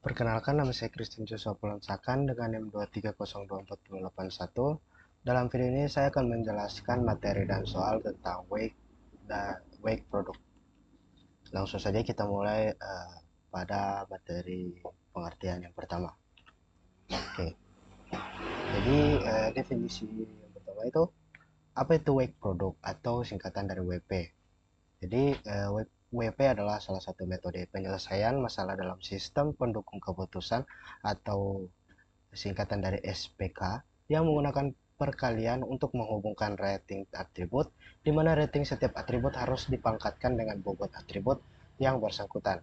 Perkenalkan, nama saya Christian Joshua Pulansakan dengan NIM2302481. Dalam video ini saya akan menjelaskan materi dan soal tentang wake product. Langsung saja kita mulai pada materi pengertian yang pertama. Oke. Jadi definisi yang pertama itu, apa itu wake product atau singkatan dari WP? Jadi WP adalah salah satu metode penyelesaian masalah dalam sistem pendukung keputusan atau singkatan dari SPK yang menggunakan perkalian untuk menghubungkan rating atribut, di mana rating setiap atribut harus dipangkatkan dengan bobot atribut yang bersangkutan.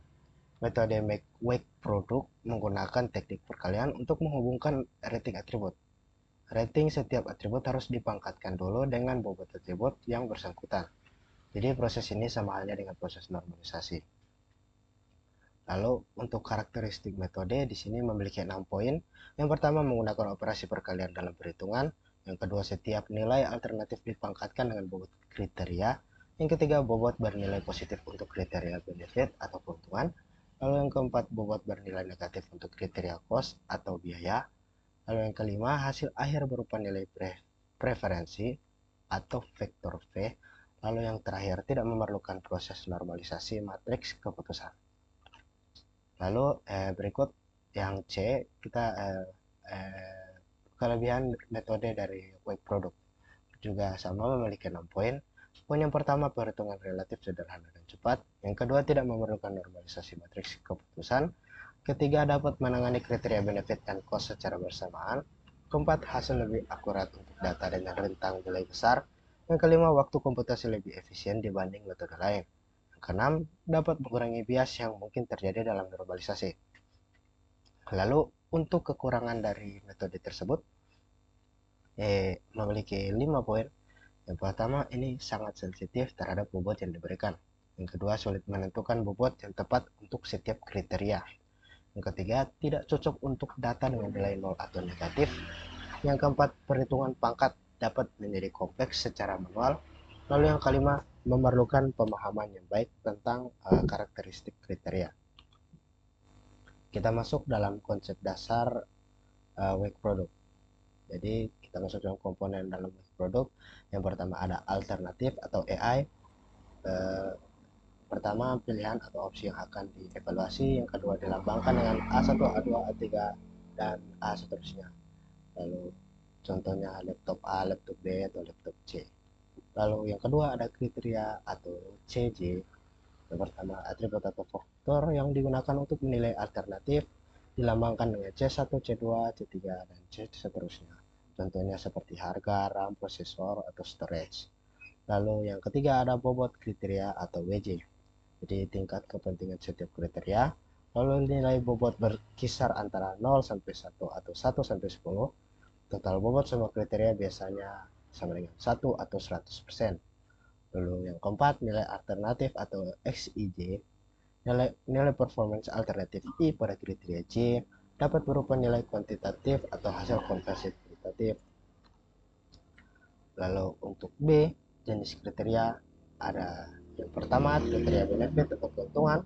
Metode make wake product menggunakan teknik perkalian untuk menghubungkan rating atribut. Rating setiap atribut harus dipangkatkan dulu dengan bobot atribut yang bersangkutan. Jadi proses ini sama halnya dengan proses normalisasi. Lalu untuk karakteristik metode di sini memiliki 6 poin. Yang pertama, menggunakan operasi perkalian dalam perhitungan. Yang kedua, setiap nilai alternatif dipangkatkan dengan bobot kriteria. Yang ketiga, bobot bernilai positif untuk kriteria benefit atau keuntungan. Lalu yang keempat, bobot bernilai negatif untuk kriteria cost atau biaya. Lalu yang kelima, hasil akhir berupa nilai preferensi atau vektor V. Lalu yang terakhir, tidak memerlukan proses normalisasi matriks keputusan. Lalu berikut yang C, kita kelebihan metode dari wake product juga sama, memiliki 6 poin. Poin yang pertama, perhitungan relatif sederhana dan cepat. Yang kedua, tidak memerlukan normalisasi matriks keputusan. Ketiga, dapat menangani kriteria benefit dan cost secara bersamaan. Keempat, hasil lebih akurat untuk data dengan rentang nilai besar. Yang kelima, waktu komputasi lebih efisien dibanding metode lain. Yang keenam, dapat mengurangi bias yang mungkin terjadi dalam normalisasi. Lalu untuk kekurangan dari metode tersebut memiliki 5 poin. Yang pertama, ini sangat sensitif terhadap bobot yang diberikan. Yang kedua, sulit menentukan bobot yang tepat untuk setiap kriteria. Yang ketiga, tidak cocok untuk data dengan nilai 0 atau negatif. Yang keempat, perhitungan pangkat dapat menjadi kompleks secara manual. Lalu yang kelima, memerlukan pemahaman yang baik tentang karakteristik kriteria. Kita masuk dalam konsep dasar wake product. Jadi kita masuk dalam komponen dalam wake product. Yang pertama ada alternatif atau AI. Pertama, pilihan atau opsi yang akan dievaluasi. Yang kedua, dilambangkan dengan A1, A2, A3, dan A seterusnya. Lalu contohnya laptop A, laptop B, atau laptop C. Lalu yang kedua ada kriteria atau CJ. Yang pertama, atribut atau faktor yang digunakan untuk menilai alternatif dilambangkan dengan C1, C2, C3, dan C seterusnya. Contohnya seperti harga, RAM, prosesor, atau storage. Lalu yang ketiga ada bobot kriteria atau WJ. Jadi tingkat kepentingan setiap kriteria. Lalu nilai bobot berkisar antara 0 sampai 1 atau 1 sampai 10. Total bobot semua kriteria biasanya sama dengan 1 atau 100%. Lalu yang keempat, nilai alternatif atau XIJ. Nilai performance alternatif I pada kriteria C dapat berupa nilai kuantitatif atau hasil konversi kualitatif. Lalu untuk B, jenis kriteria ada yang pertama, kriteria benefit atau keuntungan.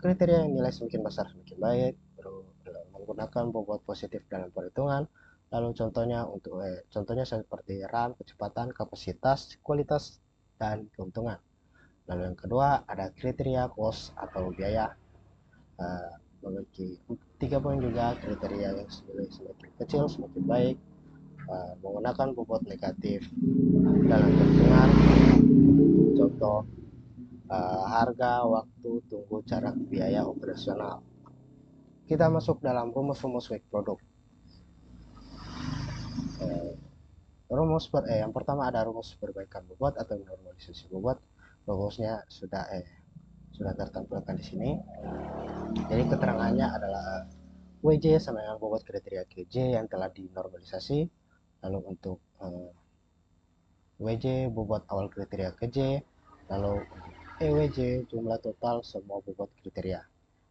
Kriteria yang nilai semakin besar semakin baik, menggunakan bobot positif dalam perhitungan. Lalu contohnya seperti RAM, kecepatan, kapasitas, kualitas, dan keuntungan. Lalu yang kedua ada kriteria cost atau biaya. Memiliki 3 poin juga, kriteria yang semakin kecil semakin baik, menggunakan bobot negatif dalam perhitungan. Contoh harga, waktu, tunggu, jarak, biaya operasional. Kita masuk dalam rumus-rumus wake product. Yang pertama ada rumus perbaikan bobot atau normalisasi bobot. Rumusnya sudah tertampilkan di sini. Jadi keterangannya adalah WJ sama dengan bobot kriteria KJ yang telah dinormalisasi. Lalu untuk WJ bobot awal kriteria KJ. Lalu EWJ jumlah total semua bobot kriteria.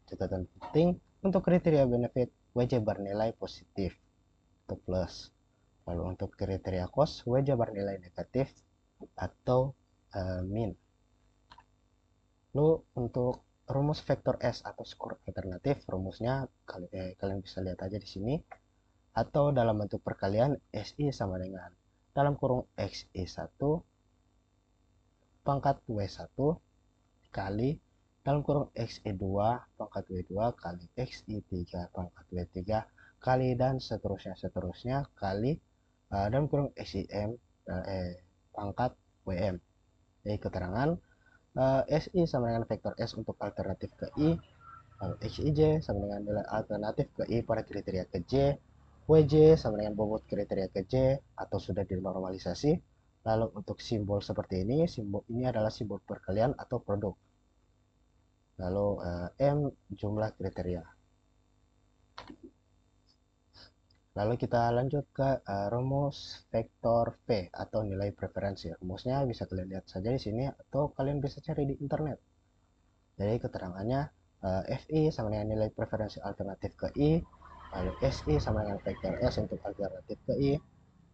Catatan penting, untuk kriteria benefit WJ bernilai positif atau plus. Lalu untuk kriteria cost WJ bernilai negatif atau min. Lalu untuk rumus vektor S atau skor alternatif, rumusnya kalian bisa lihat aja di sini, atau dalam bentuk perkalian SI sama dengan dalam kurung XI1 pangkat W1 kali dalam kurung XI2 pangkat W2 kali XI3 pangkat W3 kali dan seterusnya kali dalam kurung XIM pangkat WM. Jadi keterangan SI sama dengan vektor S untuk alternatif ke I, lalu XIJ sama dengan nilai alternatif ke I pada kriteria ke J, WJ sama dengan bobot kriteria ke J atau sudah dinormalisasi. Lalu untuk simbol seperti ini, simbol ini adalah simbol perkalian atau produk. Lalu M jumlah kriteria. Lalu kita lanjut ke rumus vektor V atau nilai preferensi. Rumusnya bisa kalian lihat saja di sini atau kalian bisa cari di internet. Jadi keterangannya FI sama dengan nilai preferensi alternatif ke I, lalu SI sama dengan vektor S untuk alternatif ke I,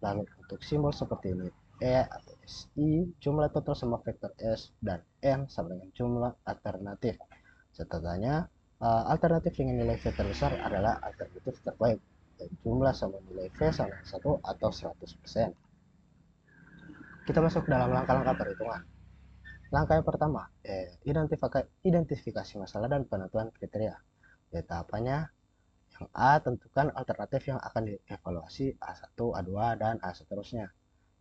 lalu untuk simbol seperti ini E atau SI jumlah total semua vektor S dan M sama dengan jumlah alternatif. Catatannya alternatif dengan nilai V terbesar adalah alternatif terbaik dan jumlah sama nilai V sama dengan 1 atau 100%. Kita masuk dalam langkah-langkah perhitungan. Langkah yang pertama, identifikasi masalah dan penentuan kriteria. Di tahapannya, yang A, tentukan alternatif yang akan dievaluasi A1, A2, dan A seterusnya.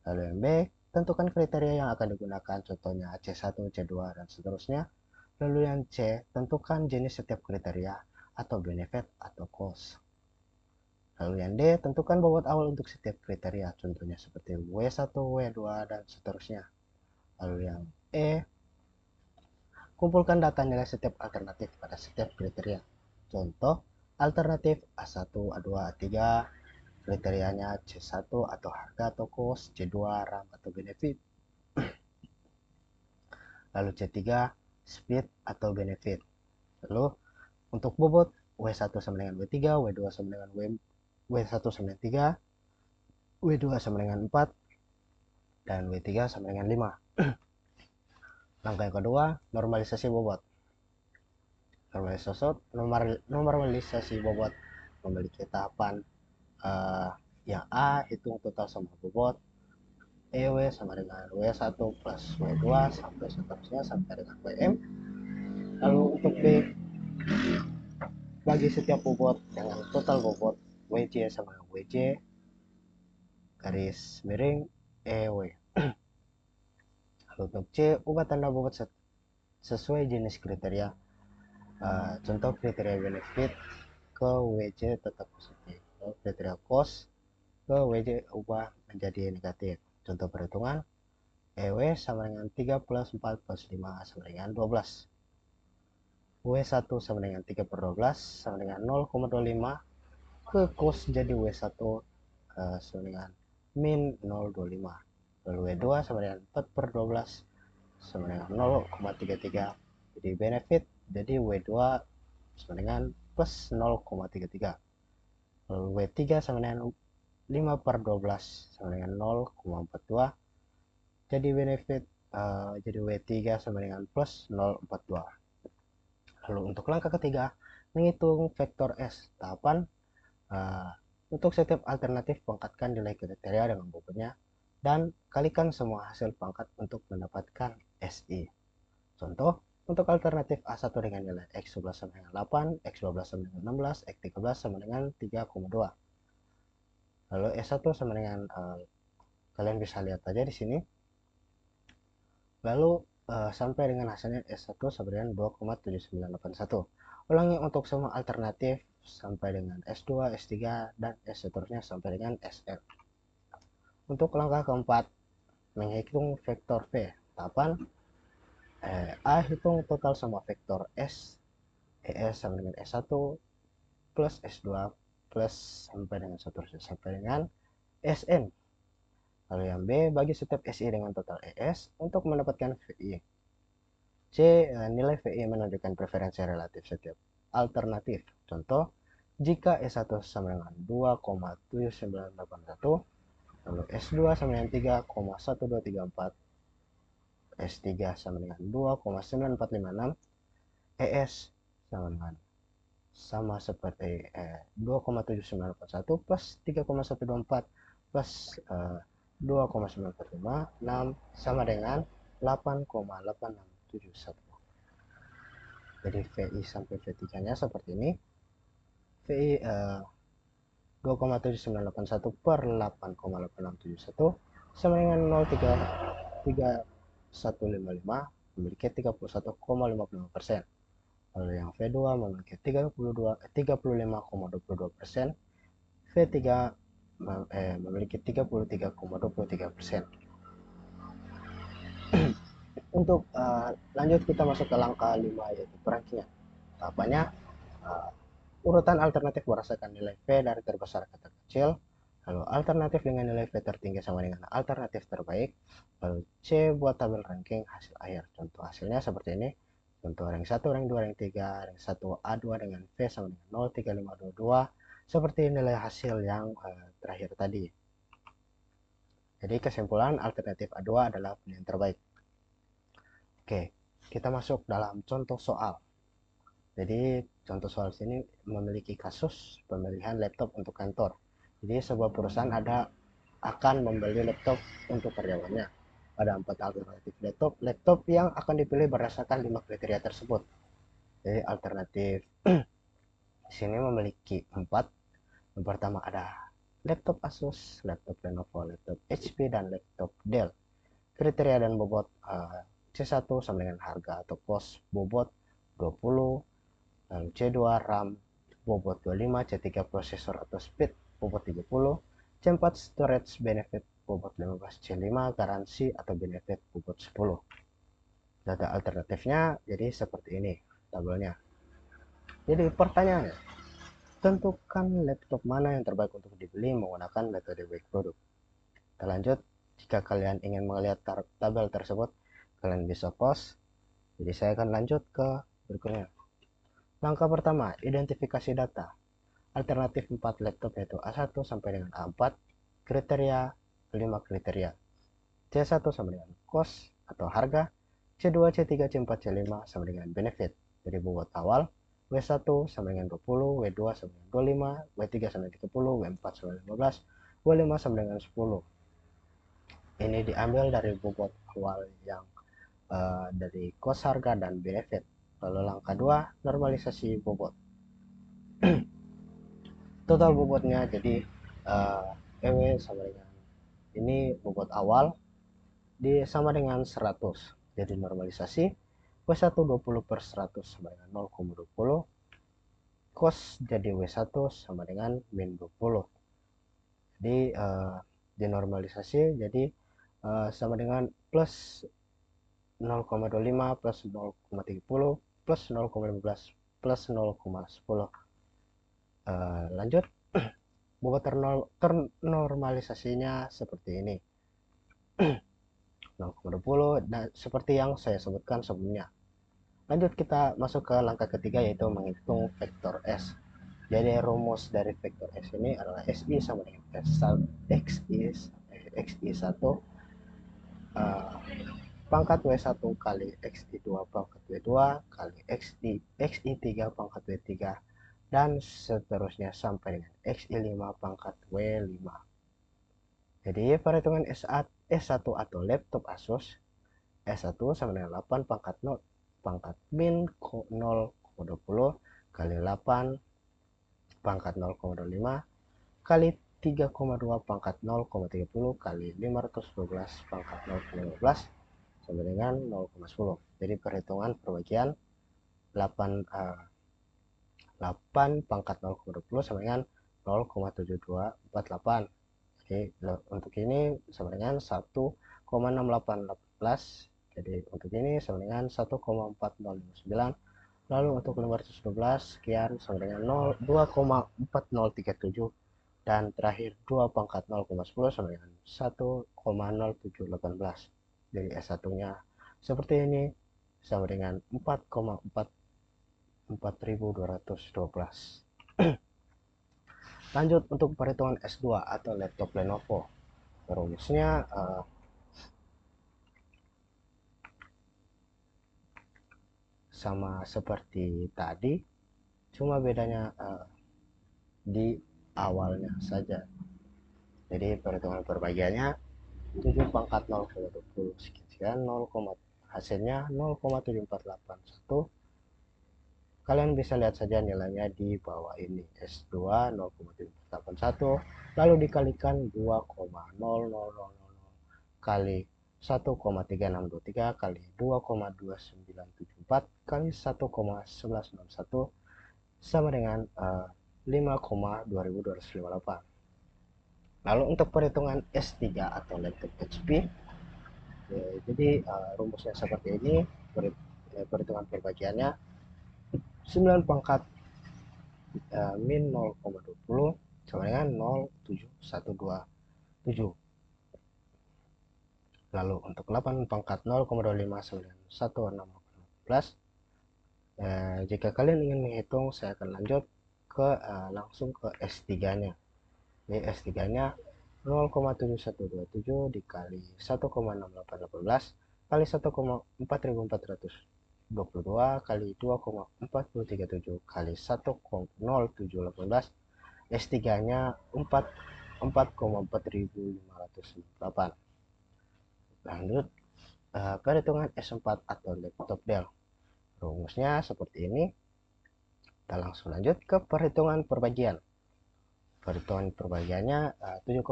Lalu yang B, tentukan kriteria yang akan digunakan, contohnya C1, C2, dan seterusnya. Lalu yang C, tentukan jenis setiap kriteria atau benefit atau cost. Lalu yang D, tentukan bobot awal untuk setiap kriteria, contohnya seperti W1, W2, dan seterusnya. Lalu yang E, kumpulkan data nilai setiap alternatif pada setiap kriteria. Contoh, alternatif A1, A2, A3, kriterianya C1 atau harga atau cost, C2 RAM atau benefit. Lalu C3, speed atau benefit. Lalu untuk bobot W1 sama dengan W3, W2 sama dengan W1 sama dengan 3, W2 sama dengan 4, dan W3 sama dengan 5. Langkah yang kedua, normalisasi bobot. Normalisasi bobot memiliki tahapan yang A hitung total semua bobot, EW sama dengan W1 plus W2 sampai seterusnya sampai dengan WM. Lalu untuk B, bagi setiap bobot dengan total bobot WJ sama dengan WJ garis miring EW. Lalu untuk C, ubah tanda bobot sesuai jenis kriteria. Contoh kriteria benefit ke WJ tetap positif. Lalu kriteria cost ke WJ ubah menjadi negatif. Contoh perhitungan, EW sama dengan 3 plus 4 plus 5 sama dengan 12. W1 sama dengan 3 per 12 sama dengan 0,25 ke cos jadi W1 sama dengan min 0,25. Lalu W2 sama dengan 4 per 12 sama dengan 0,33. Jadi benefit jadi W2 sama dengan plus 0,33. Lalu W3 sama dengan 5 per 12 sama dengan 0,42. Jadi benefit jadi W3 sama dengan plus 0,42. Lalu untuk langkah ketiga, menghitung vektor S. Tahapan untuk setiap alternatif pangkatkan nilai kriteria dengan bobotnya dan kalikan semua hasil pangkat untuk mendapatkan SI. Contoh, untuk alternatif A1 dengan nilai X11 sama dengan 8, X12 sama dengan 16, X13 sama dengan 3,2. Lalu S1 sama dengan kalian bisa lihat aja di sini. Lalu sampai dengan hasilnya S1 sama dengan 2,7981. Ulangi untuk semua alternatif sampai dengan S2, S3, dan S seterusnya sampai dengan SL. Untuk langkah keempat, menghitung vektor V. Tahapan A hitung total semua vektor S, ES sama dengan S1 plus S2 plus sampai dengan seterusnya sampai dengan SN. Lalu yang B, bagi setiap SI dengan total ES untuk mendapatkan VI. C, nilai VI menunjukkan preferensi relatif setiap alternatif. Contoh, jika S1 sama dengan 2,7981, lalu S2 sama dengan 3,1234, S3 sama dengan 2,9456, ES sama seperti 2,7981 plus 3,124 plus 2,9456 sama dengan 8,8671. Jadi VI sampai V3 nya seperti ini. VI 2,7981 per 8,8671 sama dengan 0,3155 memiliki 31,55%. Lalu yang V2 memiliki 35,22%, V3 memiliki 33,23%. Untuk lanjut kita masuk ke langkah 5 yaitu perankingan. Tahapannya urutan alternatif berdasarkan nilai V dari terbesar ke terkecil, lalu alternatif dengan nilai V tertinggi sama dengan alternatif terbaik, lalu C buat tabel ranking hasil akhir. Contoh hasilnya seperti ini. Contoh rank 1, rank 2, rank 3, rank 1 A2 dengan V sama dengan 0,3522 seperti nilai hasil yang terakhir tadi. Jadi kesimpulan alternatif A2 adalah pilihan terbaik. Oke, kita masuk dalam contoh soal. Jadi contoh soal sini memiliki kasus pemilihan laptop untuk kantor. Jadi sebuah perusahaan akan membeli laptop untuk karyawannya. Ada 4 alternatif laptop yang akan dipilih berdasarkan 5 kriteria tersebut. Jadi alternatif sini memiliki 4. Yang pertama ada laptop Asus, laptop Lenovo, laptop HP, dan laptop Dell. Kriteria dan bobot C1 sama dengan harga atau cost bobot 20, lalu C2 RAM bobot 25, C3 prosesor atau speed bobot 30, C4 storage benefit bobot 15, C5 garansi atau benefit bobot 10. Data alternatifnya jadi seperti ini tabelnya. Jadi pertanyaannya, tentukan laptop mana yang terbaik untuk dibeli menggunakan metode Wake Product. Kita lanjut. Jika kalian ingin melihat tabel tersebut, kalian bisa pause. Jadi saya akan lanjut ke berikutnya. Langkah pertama, identifikasi data. Alternatif 4 laptop yaitu A1 sampai dengan A4, kriteria 5 kriteria. C1 sama dengan cost atau harga, C2, C3, C4, C5 sama dengan benefit. Jadi bobot awal, W1 sama dengan 20, W2 sama dengan 25, W3 sama dengan 30, W4 sama dengan 15, W5 sama dengan 10. Ini diambil dari bobot awal yang dari cost, harga, dan benefit. Lalu langkah 2, normalisasi bobot. Total bobotnya jadi PW sama dengan ini bobot awal sama dengan 100. Jadi normalisasi W1 20 per 100 sama dengan 0,20. Cost jadi W1 sama dengan min 20. Jadi dinormalisasi jadi sama dengan plus 0,25 plus 0,30 plus 0,15 plus 0,10. Lanjut. Bobot ternormalisasinya seperti ini. 0,20 dan seperti yang saya sebutkan sebelumnya. Lanjut kita masuk ke langkah ketiga yaitu menghitung vektor S. Jadi rumus dari vektor S ini adalah SI sama dengan XI1 pangkat W1 kali XI2 pangkat W2 kali XI3 pangkat W3 dan seterusnya sampai dengan XI5 pangkat W5. Jadi perhitungan S1 atau laptop Asus S1 sama dengan 8 pangkat 0 pangkat min 0,20 kali 8 pangkat 0,25 kali 3,2 pangkat 0,30 kali 512 pangkat 0,15 sama dengan 0,10. Jadi perhitungan perbagian 8 pangkat 0,20 sama dengan 0,7248. Jadi untuk ini sama dengan 1,6818. Jadi untuk ini sama dengan 1,4059. Lalu untuk 512 sekian sama dengan 2,4037. Dan terakhir 2 pangkat 0,10 sama dengan 1,0718. Jadi S1 nya seperti ini sama dengan 4,4212. Lanjut untuk perhitungan S2 atau laptop Lenovo. Rumusnya sama seperti tadi, cuma bedanya di awalnya saja. Jadi perhitungan perbagiannya 7 pangkat 0,20 sekian 0, hasilnya 0,7481. Kalian bisa lihat saja nilainya di bawah ini, S2 0,7481 lalu dikalikan 2,0000 kali 1,3623 kali 2,2974 kali 1,1161 sama dengan 5,2258. Lalu untuk perhitungan S3 atau laptop HP, jadi rumusnya seperti ini. Perhitungan perbagiannya 9 pangkat min 0,20 sama dengan 0,7127. Lalu untuk 8 pangkat 0,25 sama dengan 1,614. Jika kalian ingin menghitung, saya akan lanjut ke langsung ke S3-nya. Jadi S3-nya 0,7127 dikali 1,6818 kali 1,4422 kali 2,4037 kali 1,0718. S3-nya 4,4508. Lanjut perhitungan S4 atau laptop Dell. Rumusnya seperti ini. Kita langsung lanjut ke perhitungan perbagian. Perhitungan perbagiannya 7,5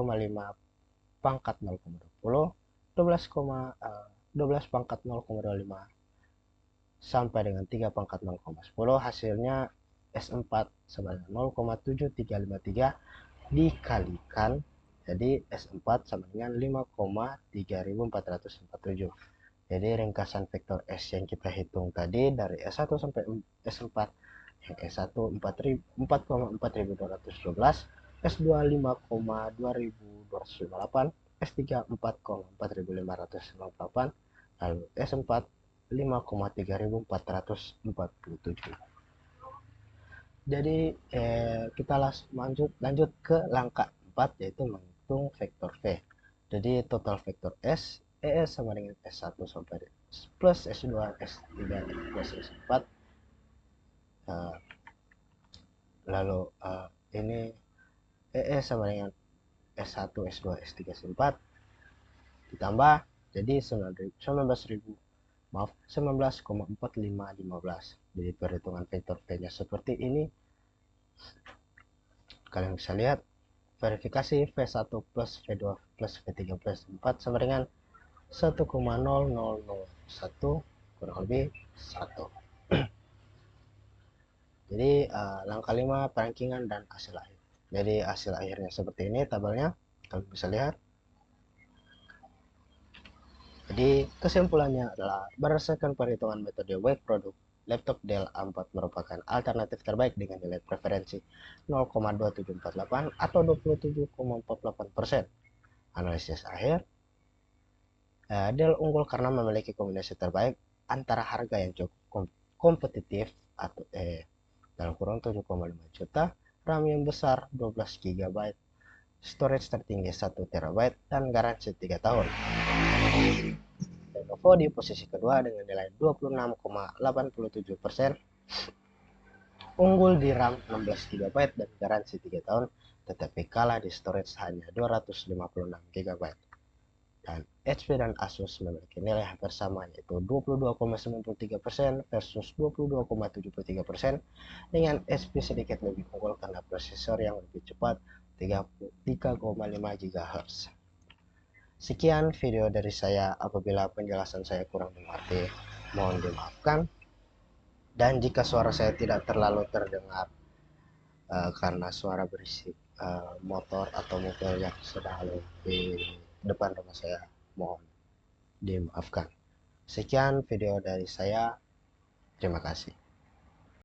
pangkat 0,20 12 pangkat 0,25 sampai dengan 3 pangkat 0,10. Hasilnya S4 sama dengan 0,7353 dikalikan, jadi S4 sama dengan 5,3447. Jadi ringkasan vektor S yang kita hitung tadi dari S1 sampai S4, yang S1 4,4212, S2 5,2258, S3 4,4598, lalu S4 5,3447. Jadi kita lanjut ke langkah 4, yaitu menghitung vektor V. Jadi total vektor S, ES sama dengan S1 sampai plus S2, S3 plus S4. Lalu ini ES sama dengan S1, S2, S3, S4 ditambah jadi 19,4515. Jadi perhitungan vektor V-nya seperti ini. Kalian bisa lihat verifikasi V1 plus V2 plus V3 plus V4 sama dengan 1,0001 kurang lebih 1. Jadi langkah 5 perankingan dan hasil akhir. Jadi hasil akhirnya seperti ini tabelnya, kalian bisa lihat. Jadi kesimpulannya adalah berdasarkan perhitungan metode wake product, laptop Dell A4 merupakan alternatif terbaik dengan nilai preferensi 0,2748 atau 27,48%. Analisis akhir, Dell unggul karena memiliki kombinasi terbaik antara harga yang cukup kompetitif atau dalam kurung 7,5 juta, RAM yang besar 12 GB, storage tertinggi 1 TB, dan garansi 3 tahun. Lenovo di posisi kedua dengan nilai 26,87%, unggul di RAM 16 GB dan garansi 3 tahun, tetapi kalah di storage hanya 256 GB. Dan HP dan Asus memiliki nilai hampir sama, yaitu 22,93% versus 22,73%, dengan HP sedikit lebih unggul karena prosesor yang lebih cepat 3,5 GHz. Sekian video dari saya. Apabila penjelasan saya kurang mengerti, mohon dimaafkan. Dan jika suara saya tidak terlalu terdengar karena suara berisik motor atau mobil yang sedang lalu di depan rumah saya, mohon dimaafkan. Sekian video dari saya. Terima kasih.